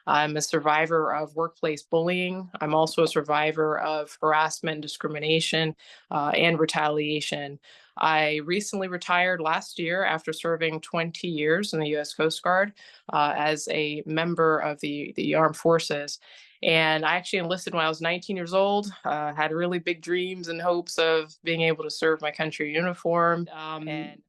I'm a survivor of workplace bullying. I'm also a survivor of harassment and discrimination and retaliation. I recently retired last year after serving 20 years in the U.S. Coast Guard as a member of the armed forces. And I actually enlisted when I was 19 years old, had really big dreams and hopes of being able to serve my country in uniform. And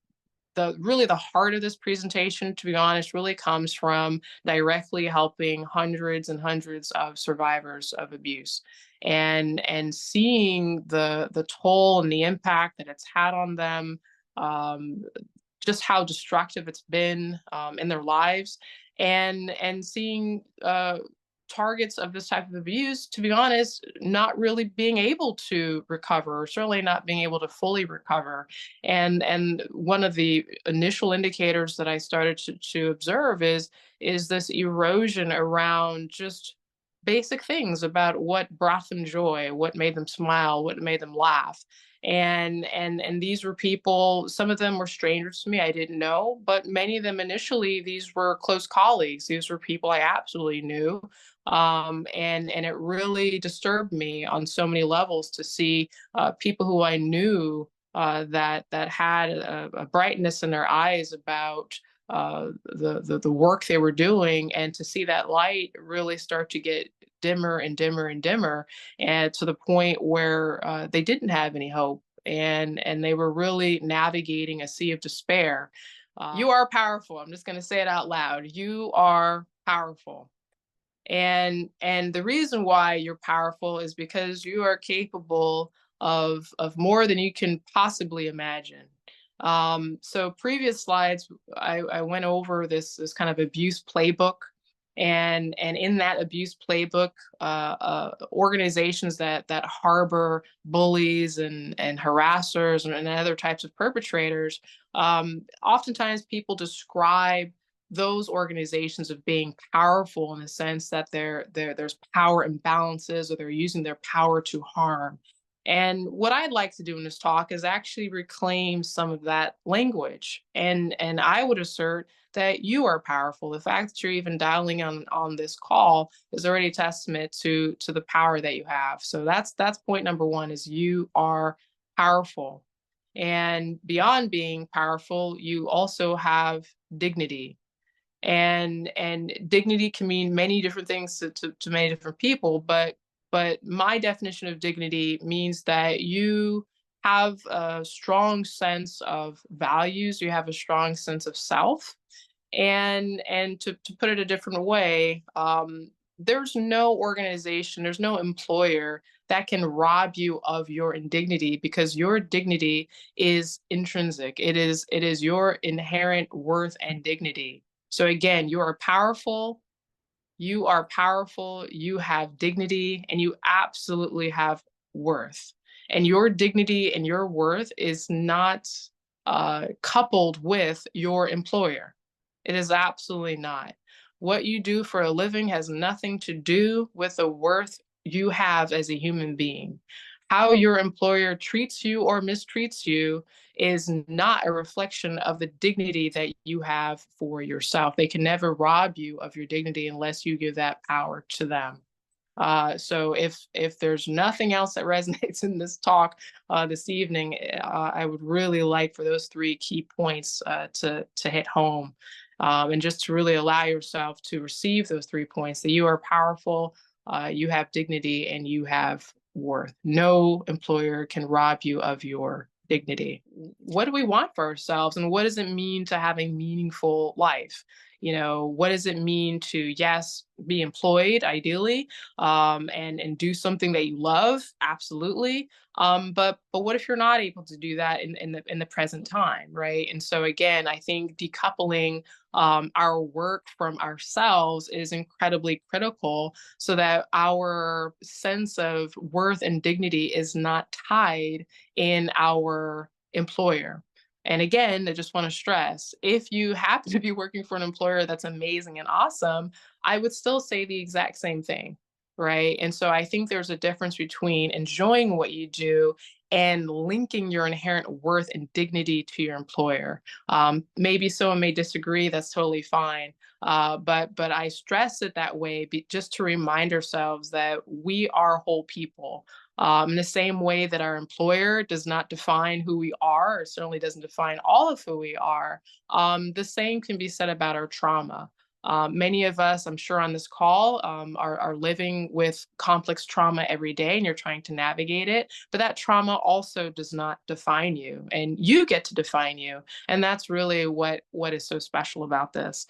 the heart of this presentation, to be honest, really comes from directly helping hundreds and hundreds of survivors of abuse, and seeing the toll and the impact that it's had on them, um, just how destructive it's been in their lives, and seeing targets of this type of abuse, to be honest, not really being able to recover, or certainly not being able to fully recover. And one of the initial indicators that I started to observe is this erosion around just basic things about what brought them joy, what made them smile, what made them laugh. And these were people, some of them were strangers to me, I didn't know, but many of them initially, these were close colleagues. These were people I absolutely knew. And it really disturbed me on so many levels to see people who I knew that had a brightness in their eyes about the work they were doing, and to see that light really start to get dimmer and dimmer and dimmer, and to the point where they didn't have any hope, and they were really navigating a sea of despair. You are powerful. I'm just going to say it out loud. You are powerful. And the reason why you're powerful is because you are capable of more than you can possibly imagine. So previous slides, I went over this kind of abuse playbook, and in that abuse playbook, organizations that harbor bullies and harassers and other types of perpetrators, oftentimes people describe those organizations of being powerful in the sense that there's power imbalances, or they're using their power to harm. And what I'd like to do in this talk is actually reclaim some of that language. And I would assert that you are powerful. The fact that you're even dialing on this call is already a testament to the power that you have. So that's point number one, is you are powerful. And beyond being powerful, you also have dignity. And dignity can mean many different things to many different people, but my definition of dignity means that you have a strong sense of values, you have a strong sense of self. And to put it a different way, there's no organization, there's no employer that can rob you of your dignity, because your dignity is intrinsic. It is your inherent worth and dignity. So again, you are powerful. You are powerful. You have dignity, and you absolutely have worth. And your dignity and your worth is not coupled with your employer. It is absolutely not. What you do for a living has nothing to do with the worth you have as a human being. How your employer treats you or mistreats you is not a reflection of the dignity that you have for yourself. They can never rob you of your dignity unless you give that power to them. So if there's nothing else that resonates in this talk this evening, I would really like for those three key points to hit home, and just to really allow yourself to receive those 3 points: that you are powerful, you have dignity, and you have worth. No employer can rob you of your dignity. What do we want for ourselves, and what does it mean to have a meaningful life? What does it mean to, yes, be employed ideally, and do something that you love? Absolutely. But what if you're not able to do that in the present time, right? And so again, I think decoupling our work from ourselves is incredibly critical, so that our sense of worth and dignity is not tied in our employer. And again, I just want to stress, if you happen to be working for an employer that's amazing and awesome, I would still say the exact same thing, right? And so I think there's a difference between enjoying what you do and linking your inherent worth and dignity to your employer. Maybe someone may disagree. That's totally fine. But I stress it that way just to remind ourselves that we are whole people. In the same way that our employer does not define who we are, or certainly doesn't define all of who we are, the same can be said about our trauma. Many of us, I'm sure, on this call are living with complex trauma every day, and you're trying to navigate it. But that trauma also does not define you, and you get to define you. And that's really what is so special about this.